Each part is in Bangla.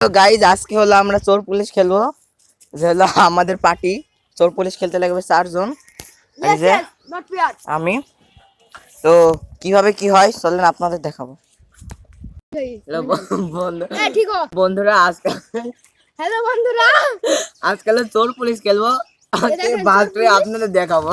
তো গাইজ আজকে হলো আমরা চোর পুলিশ খেলবো, যে হলো আমাদের পার্টি। চোর পুলিশ খেলতে লাগবে 4 জন, আমি। তো কিভাবে কি হয় চলেন আপনাদের দেখাবো। বন্ধুরা হ্যালো বন্ধুরা, আজকাল চোর পুলিশ খেলবো, আপনাদের দেখাবো।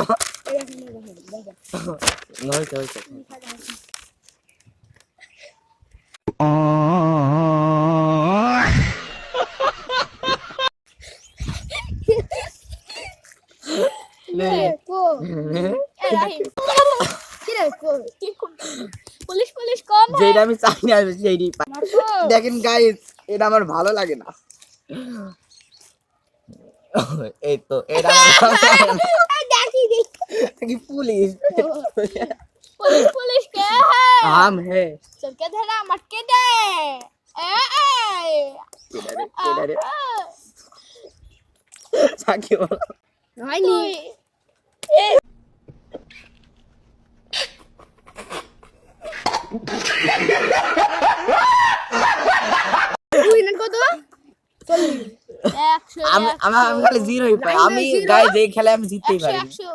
পুলিশ পুলিশ কম যেটা আমি চাই না সেইটাই পাই। দেখেন গাইস, এটা আমার ভালো লাগে না। এই তো এটা কি পুলিশ पुलिस पुलिस क्या है? हम है चल के धरा मटके दे इधर साकी बोलो भाई नहीं উইনার কত? 40 100 আমি খালি জিরোই পাই। আমি গাইস এই খেলায় আমি জিততেই পারি। 100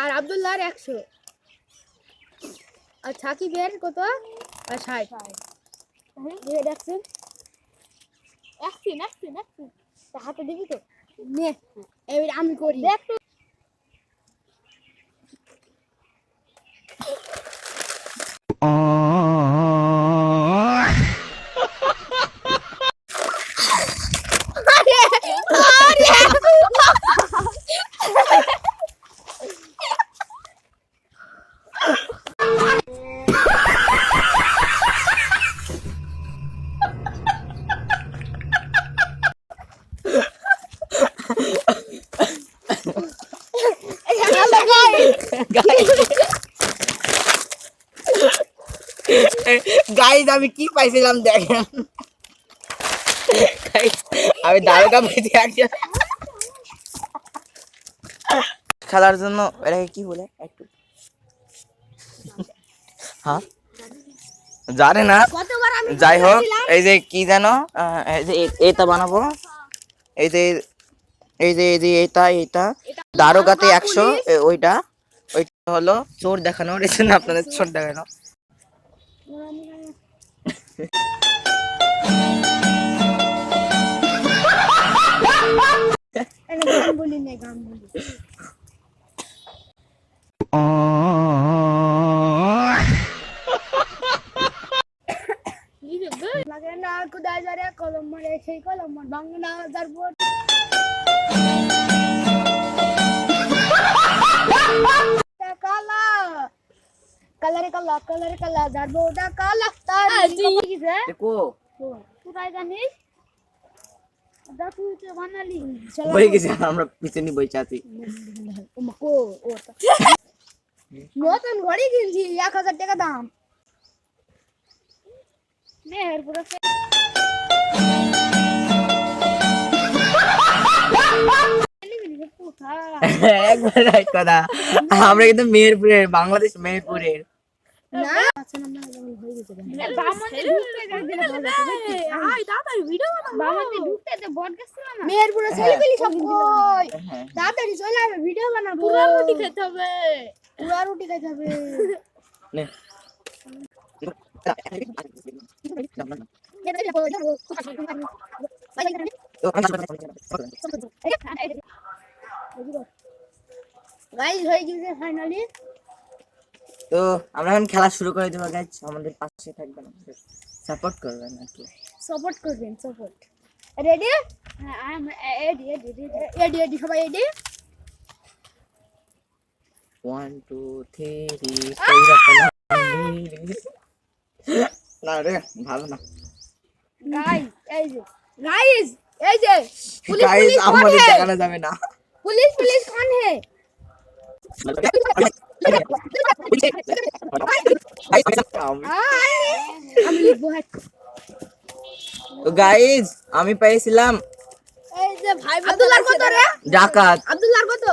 আর আব্দুল্লাহর 100 আর সাকিবের কত? আর 60 এই দেখছেন 100 তা হাতে দিবি তো নে এই আমি করি দেখ গাইস আমি কি পাইছিলাম দেখেন। আমি দারুকা পাইছি একজন খেলার জন্য। এটাকে কি বলে একটু হ্যাঁ জানে না, যাই হোক। এই যে কি জানো, এই যে এটা বানাবো, এই যে এই যে এই যে এটা দারোগাতে 100, ওইটা হলো চোর দেখানো। রেছেন আপনাদের চোর দেখানো। কলম মারে সেই কলম বাংলা তারপর কালা কালারে কালা কালারে কালা জারবোটা কালা তার কি রে দেখো তুই জানিস দা তুই তো বানালি হয়ে গেছে। আমরা পিছনে বসে আছি। ওমাকো ওটা নতুন ঘড়ি কিনছি 1000 টাকা দাম নে এর পুরো একবার রাইট কথা। আমরা কিন্তু মেহেরপুরের, বাংলাদেশ মেহেরপুরের না আচ্ছা না হয়ে গেছে বামতে ঢুকতে গেছে আই দাদার ভিডিও বানাবো বামতে ঢুকতে তো বট গেছিল না মেহেরপুরে ছেলেপিলি সব কই দাদারি চলে আসবে ভিডিও বানাবো পুরা রুটি খেতে হবে নে গাইস হয়ে গেছে ফাইনালি। তো আমরা এখন খেলা শুরু করে দেবো গাইস। আমাদের পাশে থাকবেন, সাপোর্ট করবেন নাকি? সাপোর্ট করবেন সাপোর্ট। রেডি? হ্যাঁ আই এম রেডি সবাই রেডি 1 2 3 কইরা পেলাম না রে, ভালো না গাইস এই যে পুলিশ গাইস আমাদের দেখানো যাবে না। पुलिस पुलिस कौन है তো গাইস আমি পাইছিলাম এই যে ভাই আব্দুল্লাহর কত রে ডাকাত। আব্দুল্লাহর কত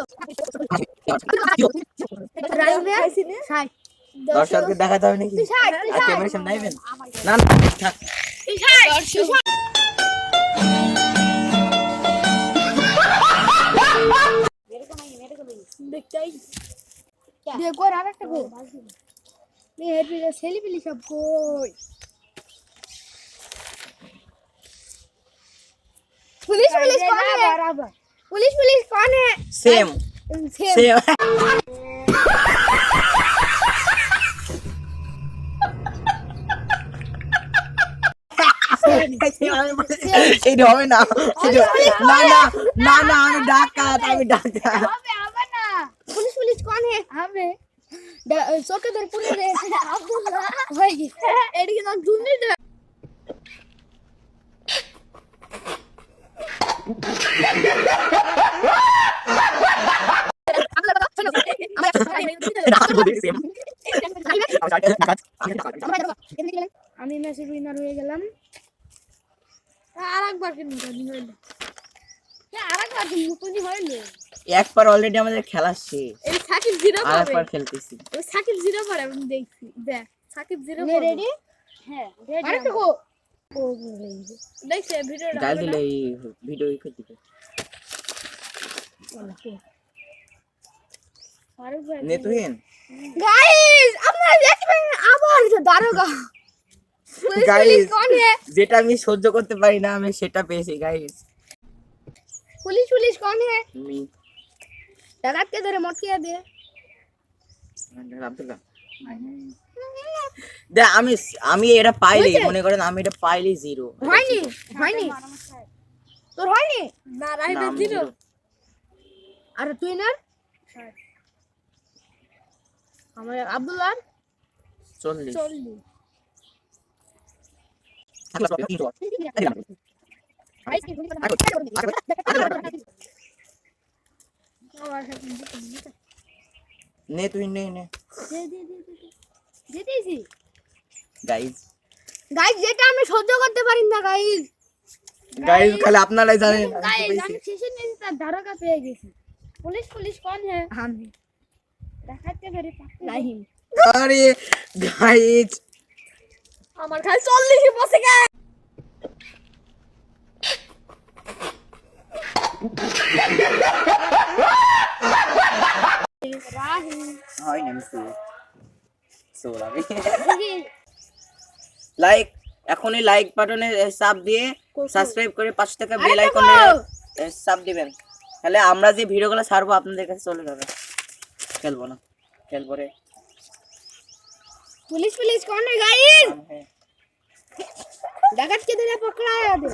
ড্রাইভার 60 দর্শককে দেখাতে হবে নাকি? আর ক্যামেরার সামনে আইবেন না? না থাক। देखो रात तक को मैं हेड पे सेलिब्रिटी सब कोई पुलिस कौन है बराबर पुलिस कौन है सेम सेम এটা হবে না না না না না আমি ডাকাত अबे ना पुलिस कौन है हमें चौकीदार पुलिस है अब्दुल्ला भाई एडी के नाम दुनी दे আমি ম্যাচের উইনার হয়ে গেলাম আরেকবার কিন্তু হইল আরেকবার কিন্তু হইল একবার অলরেডি আমাদের খেলা শেষ এই সাকিব জিরো পাবে আরেকবার খেলতেছি ওই সাকিব জিরো পাবে আমি দেখছি দেখ সাকিব জিরো পাবে রেডি হ্যাঁ রেডি আরে তো ও দেখছে ভিডিওটা ডাল দিলে এই ভিডিও ই করে দিবে নেতুহিন গাইস আপনারা দেখবেন আবার দারোগা গাইস कौन है যেটা আমি সহ্য করতে পারি না আমি সেটা পেয়েছি গাইস पुलिस कौन है তুমি ডাকাত কে ধরে মটকিয়া দে আব্দুল্লাহ দে আমি এটা পাইলি মনে করেন আমি এটা পাইলি জিরো হয়নি তোর হয়নি না রাইবে জিরো আরে তুই না আমার আব্দুল্লাহ 40 নে তুই নে দিতেছি গাইস যেটা আমি সহ্য করতে পারি না গাইস খালি আপনারাই জানেন আমি শেষে নিয়ে তার ধারকা পেয়ে গেছি পুলিশ কোন है আমি দেখাতে পারি রাহিম আরে গাইস আমার খালি 40 বসে গেছে রাহিম হয় না লাইক এখনই লাইক বাটনে চাপ দিয়ে সাবস্ক্রাইব করে পাশে থাকা বেল আইকনে চাপ দিবেন তাহলে আমরা যে ভিডিওগুলো ছাড়বো আপনাদের কাছে চলে যাবে খেলবো রে पुलिस कौन है गाइस डाकत के तरह पकड़ाया दे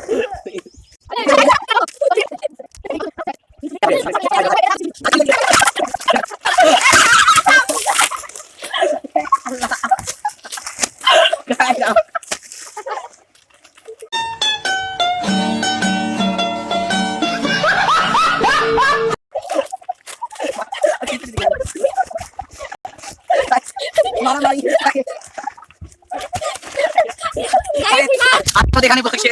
আত্মা দেখানি বসে